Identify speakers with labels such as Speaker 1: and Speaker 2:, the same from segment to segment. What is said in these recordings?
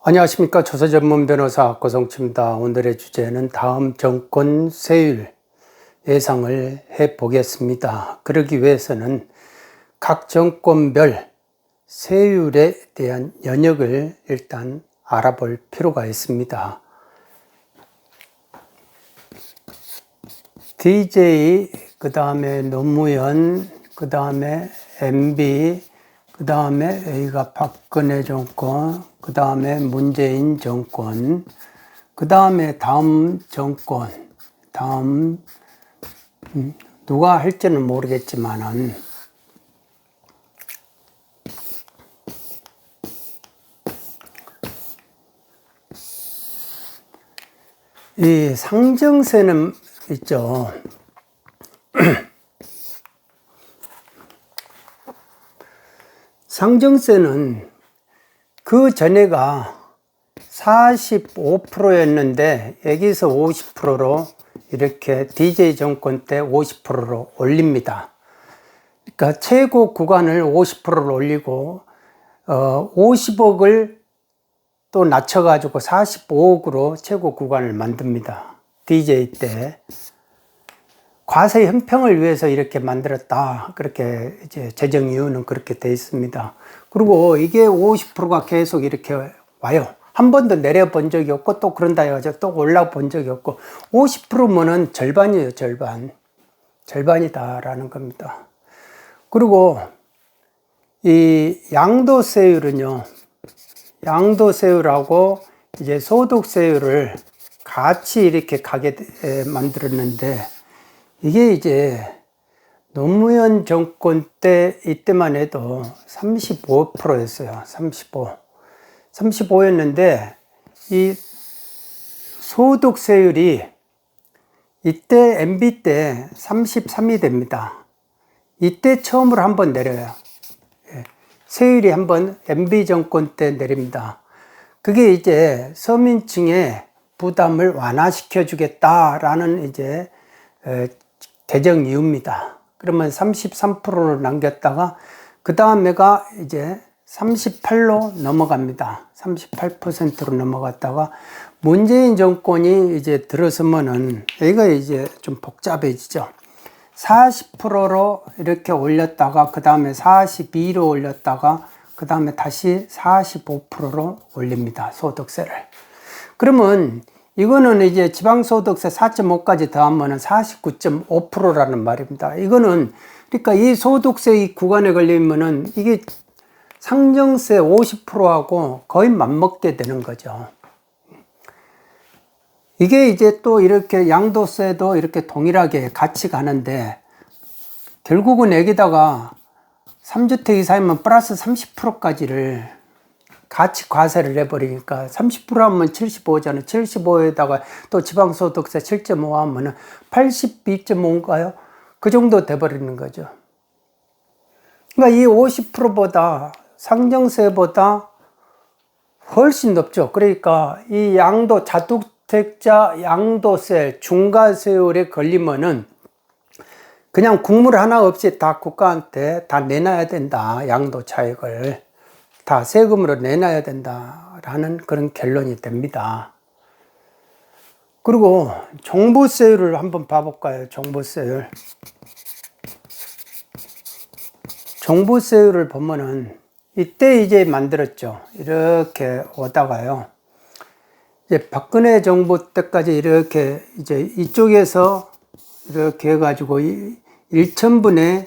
Speaker 1: 안녕하십니까. 조세전문 변호사 고성치입니다. 오늘의 주제는 다음 정권 세율 예상을 해보겠습니다. 그러기 위해서는 각 정권별 세율에 대한 연역을 일단 알아볼 필요가 있습니다. DJ, 그 다음에 노무현, 그 다음에 MB, 그 다음에 A가 박근혜 정권, 그 다음에 문재인 정권, 그 다음에 다음 정권, 누가 할지는 모르겠지만은, 이 상정세는 있죠. 상정세는 그 전에가 45%였는데 여기서 50%로 이렇게 DJ 정권 때 50%로 올립니다. 그러니까 최고 구간을 50%로 올리고 50억을 또 낮춰가지고 45억으로 최고 구간을 만듭니다. DJ 때. 과세 형평을 위해서 이렇게 만들었다. 그렇게 이제 재정 이유는 그렇게 돼 있습니다. 그리고 이게 50%가 계속 이렇게 와요. 한 번도 내려본 적이 없고 또 그런다 해가지고 또 올라본 적이 없고 50%면은 절반이에요. 절반이다라는 겁니다. 그리고 이 양도세율은요. 양도세율하고 이제 소득세율을 같이 이렇게 가게 만들었는데 이게 이제 노무현 정권 때 이때만 해도 35%였어요. 35였는데 이 소득세율이 이때 MB 때 33이 됩니다. 이때 처음으로 한번 내려요. 세율이 한번 MB 정권 때 내립니다. 그게 이제 서민층의 부담을 완화시켜 주겠다라는 이제 재정 이유입니다. 그러면 33%를 남겼다가 그 다음에가 이제 38로 넘어갑니다. 38%로 넘어갔다가 문재인 정권이 이제 들어서면은 여기가 이제 좀 복잡해지죠. 40%로 이렇게 올렸다가 그 다음에 42로 올렸다가 그 다음에 다시 45%로 올립니다. 소득세를. 그러면 이거는 이제 지방소득세 4.5까지 더하면 49.5%라는 말입니다. 이거는, 그러니까 이 소득세 이 구간에 걸리면은 이게 상정세 50%하고 거의 맞먹게 되는 거죠. 이게 이제 또 이렇게 양도세도 이렇게 동일하게 같이 가는데 결국은 여기다가 3주택 이상이면 플러스 30%까지를 같이 과세를 해버리니까 30% 하면 75잖아요. 75에다가 또 지방소득세 7.5 하면은 82.5인가요? 그 정도 돼버리는 거죠. 그러니까 이 50%보다 상정세보다 훨씬 높죠. 그러니까 이 다주택자 양도세 중과세율에 걸리면은 그냥 국물 하나 없이 다 국가한테 다 내놔야 된다. 양도 차익을. 다 세금으로 내놔야 된다라는 그런 결론이 됩니다. 그리고 종부세율을 한번 봐볼까요? 종부세율을 보면은 이때 이제 만들었죠. 이렇게 오다가요. 이제 박근혜 정부 때까지 이렇게 이제 이쪽에서 이렇게 해가지고 1,000분의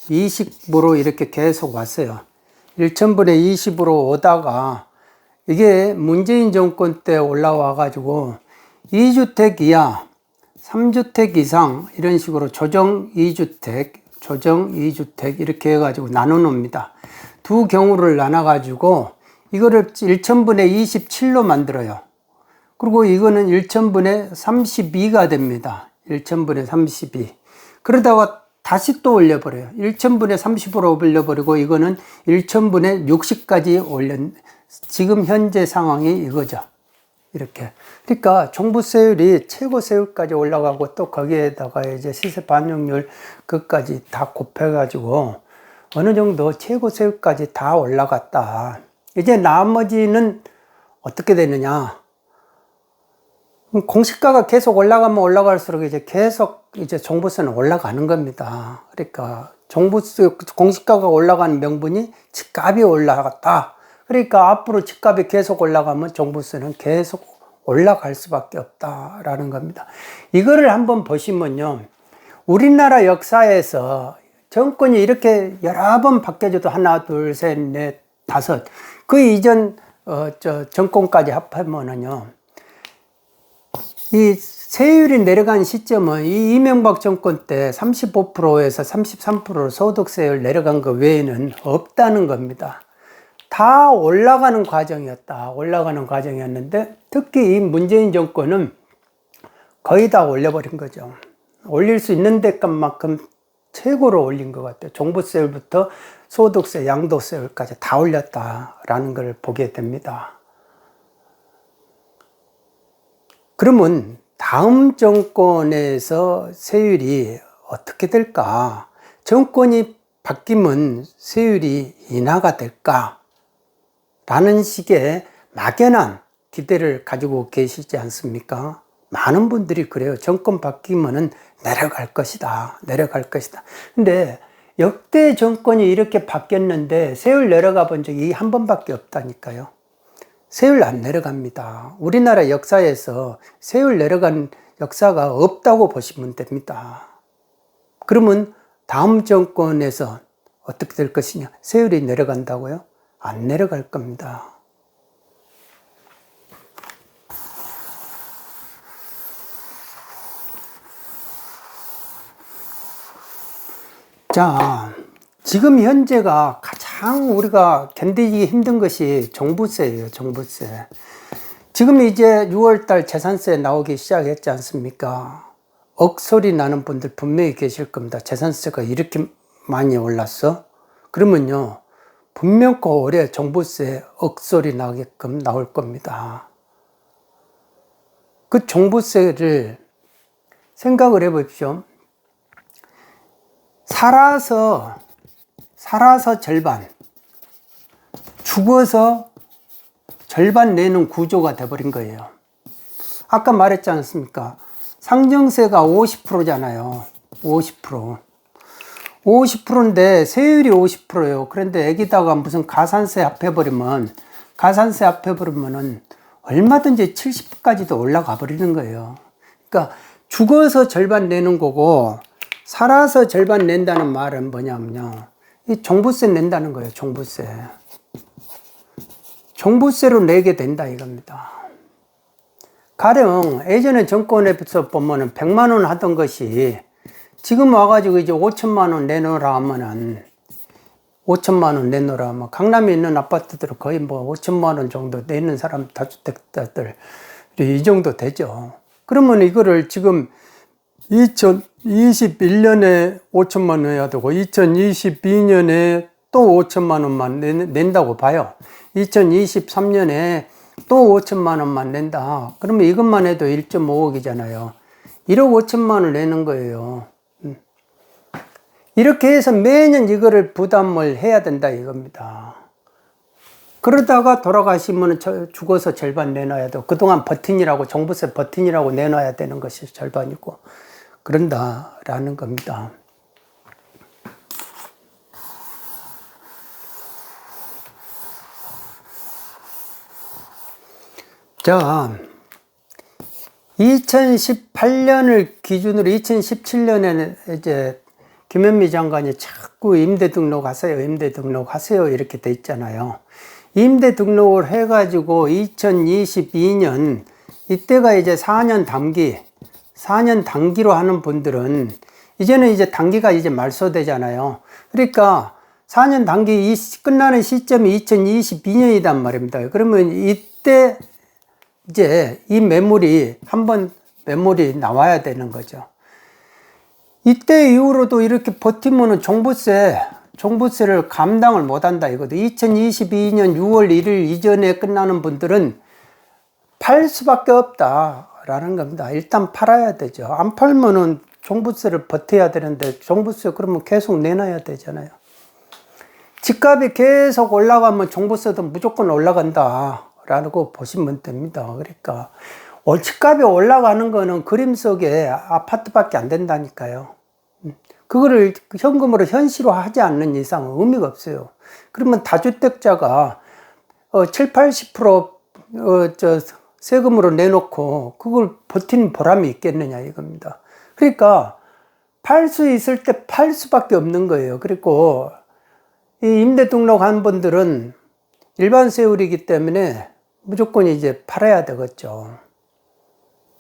Speaker 1: 20으로 이렇게 계속 왔어요. 1,000분의 20으로 오다가 이게 문재인 정권 때 올라와가지고 2주택 이하, 3주택 이상 이런 식으로 조정 2주택 이렇게 해가지고 나눠 놓습니다. 두 경우를 나눠가지고 이거를 1,000분의 27로 만들어요. 그리고 이거는 1,000분의 32가 됩니다. 1,000분의 32. 그러다가 다시 또 올려버려요. 1,000분의 30으로 올려버리고 이거는 1,000분의 60까지 지금 현재 상황이 이거죠. 이렇게. 그러니까 종부세율이 최고세율까지 올라가고 또 거기에다가 이제 시세 반영률 그까지 다 곱해가지고 어느 정도 최고세율까지 다 올라갔다. 이제 나머지는 어떻게 되느냐. 공시가가 계속 올라가면 올라갈수록 이제 계속 이제 종부세는 올라가는 겁니다. 그러니까 종부세, 공시가가 올라가는 명분이 집값이 올라갔다. 그러니까 앞으로 집값이 계속 올라가면 종부세는 계속 올라갈 수밖에 없다라는 겁니다. 이거를 한번 보시면요. 우리나라 역사에서 정권이 이렇게 여러 번 바뀌어져도 하나, 둘, 셋, 넷, 다섯. 그 이전, 정권까지 합하면은요. 이 세율이 내려간 시점은 이 이명박 정권 때 35%에서 33%로 소득세율 내려간 것 외에는 없다는 겁니다. 다 올라가는 과정이었다. 올라가는 과정이었는데 특히 이 문재인 정권은 거의 다 올려버린 거죠. 올릴 수 있는 데만큼 최고로 올린 것 같아요. 종부세율부터 소득세, 양도세율까지 다 올렸다라는 걸 보게 됩니다. 그러면 다음 정권에서 세율이 어떻게 될까? 정권이 바뀌면 세율이 인하가 될까? 라는 식의 막연한 기대를 가지고 계시지 않습니까? 많은 분들이 그래요. 정권 바뀌면은 내려갈 것이다. 내려갈 것이다. 근데 역대 정권이 이렇게 바뀌었는데 세율 내려가 본 적이 한 번밖에 없다니까요. 세율 안 내려갑니다. 우리나라 역사에서 세율 내려간 역사가 없다고 보시면 됩니다. 그러면 다음 정권에서 어떻게 될 것이냐? 세율이 내려간다고요? 안 내려갈 겁니다. 자, 지금 현재가 가장 우리가 견디기 힘든 것이 종부세예요, 종부세. 지금 이제 6월달 재산세 나오기 시작했지 않습니까? 억소리 나는 분들 분명히 계실 겁니다. 재산세가 이렇게 많이 올랐어? 그러면요, 분명 그 올해 종부세 억소리 나게끔 나올 겁니다. 그 종부세를 생각을 해 보십시오. 살아서 절반, 죽어서 절반 내는 구조가 돼버린 거예요. 아까 말했지 않습니까? 상정세가 50%잖아요. 50%. 50%인데 세율이 50%예요. 그런데 여기다가 무슨 가산세 합해버리면은 얼마든지 70까지도 올라가 버리는 거예요. 그러니까 죽어서 절반 내는 거고 살아서 절반 낸다는 말은 뭐냐면요. 이 종부세 낸다는 거예요. 종부세. 종부세로 내게 된다 이겁니다. 가령 예전에 정권에서 보면은 100만 원 하던 것이 지금 와가지고 이제 5천만 원 내놓으라 하면은 5천만 원 내놓으라 하면 강남에 있는 아파트들은 거의 뭐 5천만 원 정도 내는 사람 다주택자들 이 정도 되죠. 그러면 이거를 지금 2021년에 5천만 원 해야 되고 2022년에 또 5천만 원만 낸다고 봐요. 2023년에 또 5천만 원만 낸다. 그러면 이것만 해도 1.5억이잖아요. 1억 5천만 원을 내는 거예요. 이렇게 해서 매년 이거를 부담을 해야 된다 이겁니다. 그러다가 돌아가시면 죽어서 절반 내놔야 되고 그동안 버틴이라고 종부세 버틴이라고 내놔야 되는 것이 절반이고 그런다라는 겁니다. 자, 2018년을 기준으로 2017년에는 이제 김현미 장관이 자꾸 임대 등록하세요, 임대 등록하세요 이렇게 돼 있잖아요. 임대 등록을 해가지고 2022년 이때가 이제 4년 단기로 하는 분들은 이제는 이제 단기가 이제 말소되잖아요. 그러니까 4년 단기 끝나는 시점이 2022년이란 말입니다. 그러면 이때 이제 이 매물이 한번 매물이 나와야 되는 거죠. 이때 이후로도 이렇게 버티면은 종부세를 감당을 못 한다 이거죠. 2022년 6월 1일 이전에 끝나는 분들은 팔 수밖에 없다라는 겁니다. 일단 팔아야 되죠. 안 팔면은 종부세를 버텨야 되는데 종부세 그러면 계속 내놔야 되잖아요. 집값이 계속 올라가면 종부세도 무조건 올라간다라고 보시면 됩니다. 그러니까 집값이 올라가는 거는 그림 속에 아파트밖에 안 된다니까요. 그거를 현금으로 현실화하지 않는 이상은 의미가 없어요. 그러면 다주택자가 7, 80% 세금으로 내놓고 그걸 버티는 보람이 있겠느냐 이겁니다. 그러니까 팔 수 있을 때 팔 수밖에 없는 거예요. 그리고 이 임대 등록한 분들은 일반 세율이기 때문에 무조건 이제 팔아야 되겠죠.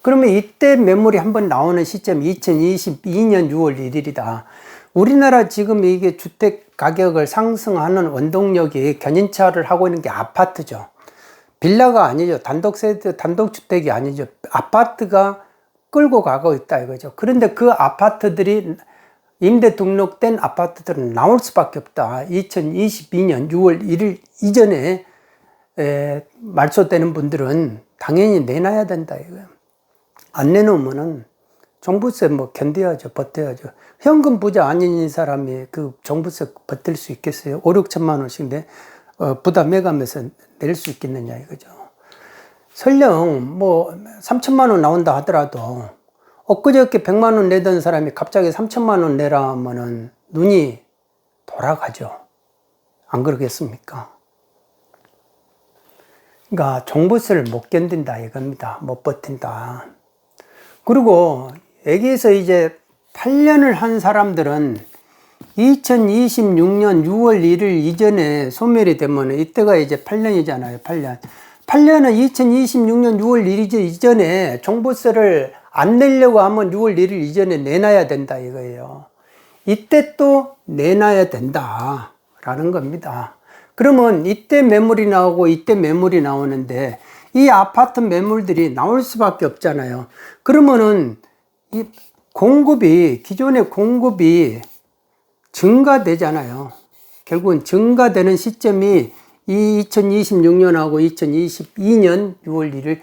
Speaker 1: 그러면 이때 매물이 한번 나오는 시점이 2022년 6월 1일이다. 우리나라 지금 이게 주택 가격을 상승하는 원동력이 견인차를 하고 있는 게 아파트죠. 빌라가 아니죠. 단독주택이 아니죠. 아파트가 끌고 가고 있다 이거죠. 그런데 그 아파트들이 임대 등록된 아파트들은 나올 수밖에 없다. 2022년 6월 1일 이전에 말소되는 분들은 당연히 내놔야 된다 이거예요. 안 내놓으면은 종부세 뭐 견뎌야죠. 버텨야죠. 현금 부자 아닌 사람이 그 종부세 버틸 수 있겠어요? 5, 6천만 원씩 부담해가면서 낼 수 있겠느냐 이거죠. 설령 뭐 3천만 원 나온다 하더라도 엊그저께 100만 원 내던 사람이 갑자기 3천만 원 내라 하면은 눈이 돌아가죠. 안 그러겠습니까? 그러니까 종부세를 못 견딘다 이겁니다. 못 버틴다. 그리고 여기에서 이제 8년을 한 사람들은 2026년 6월 1일 이전에 소멸이 되면 이때가 이제 8년이잖아요. 8년. 8년은 2026년 6월 1일 이전에 종부세를 안 내려고 하면 6월 1일 이전에 내놔야 된다 이거예요. 이때 또 내놔야 된다라는 겁니다. 그러면 이때 매물이 나오고 이때 매물이 나오는데 이 아파트 매물들이 나올 수밖에 없잖아요. 그러면은 이 공급이, 기존의 공급이 증가되잖아요. 결국은 증가되는 시점이 이 2026년하고 2022년 6월 1일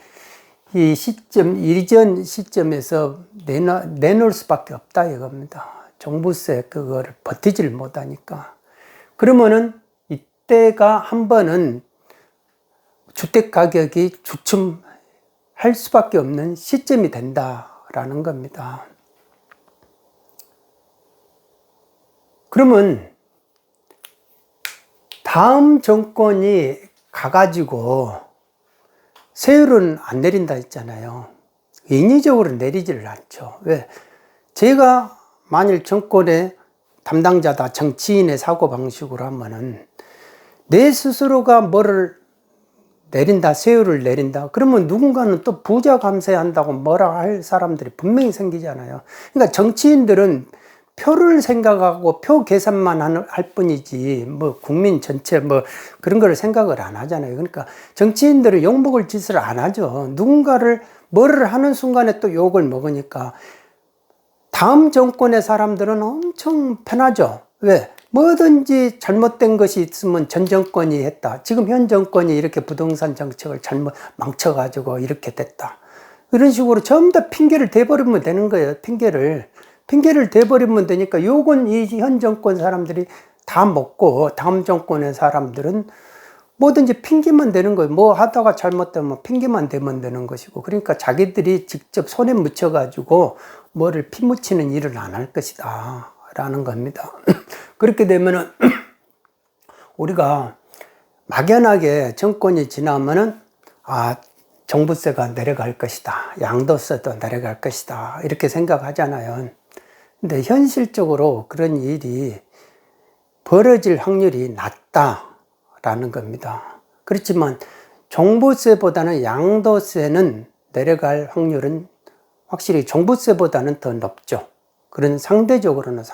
Speaker 1: 이 시점, 이전 시점에서 내놓을 수밖에 없다 이겁니다. 종부세 그거를 버티질 못하니까. 그러면은 이때가 한 번은 주택 가격이 주춤할 수밖에 없는 시점이 된다라는 겁니다. 그러면 다음 정권이 가가지고 세율은 안 내린다 했잖아요. 인위적으로 내리지를 않죠. 왜? 제가 만일 정권의 담당자다, 정치인의 사고방식으로 하면은 내 스스로가 뭐를 내린다, 세율을 내린다. 그러면 누군가는 또 부자 감세한다고 뭐라 할 사람들이 분명히 생기잖아요. 그러니까 정치인들은 표를 생각하고 표 계산만 할 뿐이지 뭐 국민 전체 뭐 그런 걸 생각을 안 하잖아요. 그러니까 정치인들은 욕먹을 짓을 안 하죠. 누군가를 뭐를 하는 순간에 또 욕을 먹으니까 다음 정권의 사람들은 엄청 편하죠. 왜? 뭐든지 잘못된 것이 있으면 전 정권이 했다. 지금 현 정권이 이렇게 부동산 정책을 잘못 망쳐가지고 이렇게 됐다. 이런 식으로 전부 다 핑계를 대버리면 되는 거예요. 핑계를 대버리면 되니까 요건 이 현 정권 사람들이 다 먹고 다음 정권의 사람들은 뭐든지 핑계만 대는 거예요. 뭐 하다가 잘못되면 핑계만 대면 되는 것이고, 그러니까 자기들이 직접 손에 묻혀가지고 뭐를 피묻히는 일을 안 할 것이다 라는 겁니다. 그렇게 되면은 우리가 막연하게 정권이 지나면은 종부세가 내려갈 것이다, 양도세도 내려갈 것이다 이렇게 생각하잖아요. 근데 현실적으로 그런 일이 벌어질 확률이 낮다라는 겁니다. 그렇지만 종부세보다는 양도세는 내려갈 확률은 확실히 종부세보다는 더 높죠. 그런 상대적으로는.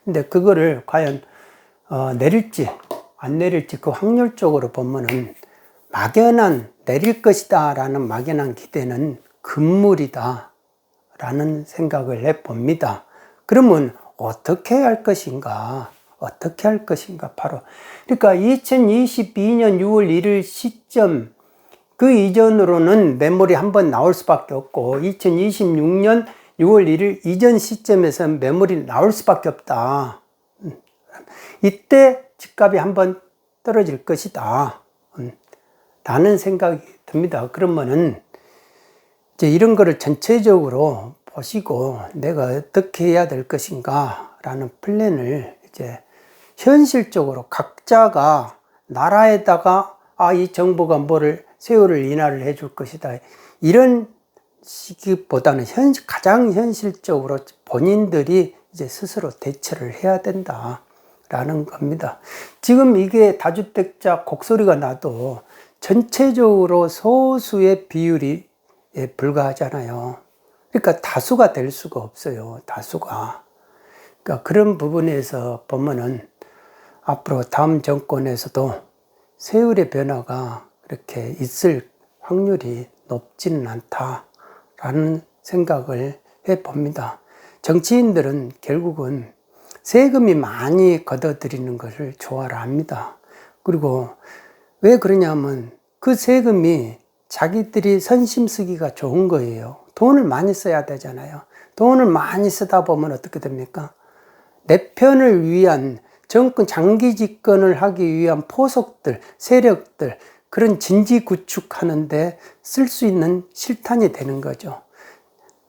Speaker 1: 근데 그거를 과연 내릴지 안 내릴지 그 확률적으로 보면은 막연한 내릴 것이다 라는 막연한 기대는 금물이다 라는 생각을 해봅니다. 그러면 어떻게 할 것인가? 바로. 그러니까 2022년 6월 1일 시점, 그 이전으로는 매물이 한번 나올 수밖에 없고, 2026년 6월 1일 이전 시점에서 매물이 나올 수밖에 없다. 이때 집값이 한번 떨어질 것이다. 라는 생각이 듭니다. 그러면은 이제 이런 거를 전체적으로 보시고 내가 어떻게 해야 될 것인가 라는 플랜을 이제 현실적으로 각자가 나라에다가 이 정부가 뭐를 세월을 인하를 해줄 것이다. 이런 시기보다는 가장 현실적으로 본인들이 이제 스스로 대처를 해야 된다라는 겁니다. 지금 이게 다주택자 곡소리가 나도 전체적으로 소수의 비율이 불과하잖아요. 그러니까 다수가 될 수가 없어요. 다수가. 그러니까 그런 부분에서 보면은 앞으로 다음 정권에서도 세월의 변화가 그렇게 있을 확률이 높지는 않다라는 생각을 해봅니다. 정치인들은 결국은 세금이 많이 걷어들이는 것을 좋아를 합니다. 그리고 왜 그러냐면 그 세금이 자기들이 선심 쓰기가 좋은 거예요. 돈을 많이 써야 되잖아요. 돈을 많이 쓰다 보면 어떻게 됩니까? 내 편을 위한 정권 장기 집권을 하기 위한 포석들, 세력들, 그런 진지 구축하는데 쓸 수 있는 실탄이 되는 거죠.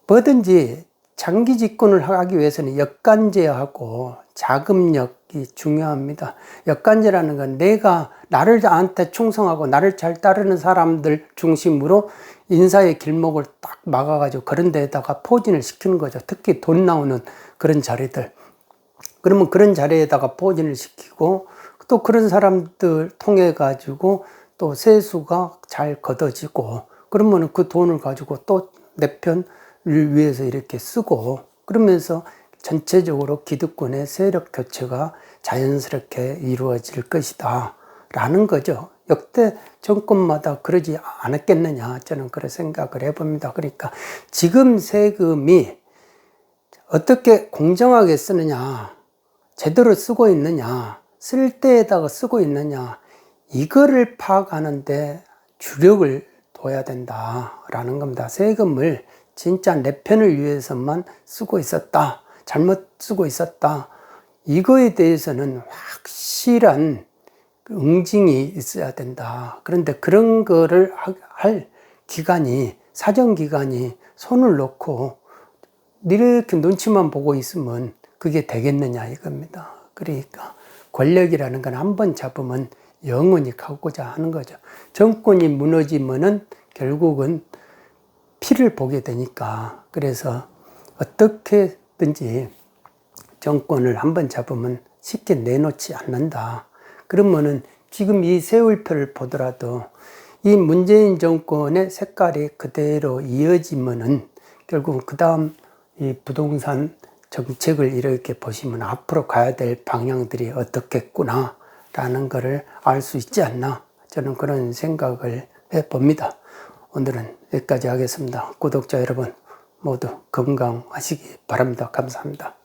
Speaker 1: 뭐든지 장기 집권을 하기 위해서는 역간제하고 자금력이 중요합니다. 역간제라는 건 내가 나한테 충성하고 나를 잘 따르는 사람들 중심으로 인사의 길목을 딱 막아가지고 그런 데다가 포진을 시키는 거죠. 특히 돈 나오는 그런 자리들. 그러면 그런 자리에다가 포진을 시키고 또 그런 사람들 통해 가지고 또 세수가 잘 걷어지고 그러면 그 돈을 가지고 또 내 편을 위해서 이렇게 쓰고 그러면서 전체적으로 기득권의 세력 교체가 자연스럽게 이루어질 것이다 라는 거죠. 역대 정권마다 그러지 않았겠느냐 저는 그런 생각을 해봅니다. 그러니까 지금 세금이 어떻게 공정하게 쓰느냐, 제대로 쓰고 있느냐, 쓸 때에다가 쓰고 있느냐, 이거를 파악하는데 주력을 둬야 된다라는 겁니다. 세금을 진짜 내 편을 위해서만 쓰고 있었다, 잘못 쓰고 있었다, 이거에 대해서는 확실한 응징이 있어야 된다. 그런데 그런 거를 할 기관이, 사정기관이 손을 놓고 이렇게 눈치만 보고 있으면 그게 되겠느냐 이겁니다. 그러니까 권력이라는 건 한번 잡으면 영원히 가고자 하는 거죠. 정권이 무너지면은 결국은 피를 보게 되니까 그래서 어떻게든지 정권을 한번 잡으면 쉽게 내놓지 않는다. 그러면은 지금 이 세월표를 보더라도 이 문재인 정권의 색깔이 그대로 이어지면은 결국 그 다음 이 부동산 정책을 이렇게 보시면 앞으로 가야 될 방향들이 어떻겠구나 라는 것을 알 수 있지 않나 저는 그런 생각을 해봅니다. 오늘은 여기까지 하겠습니다. 구독자 여러분 모두 건강하시기 바랍니다. 감사합니다.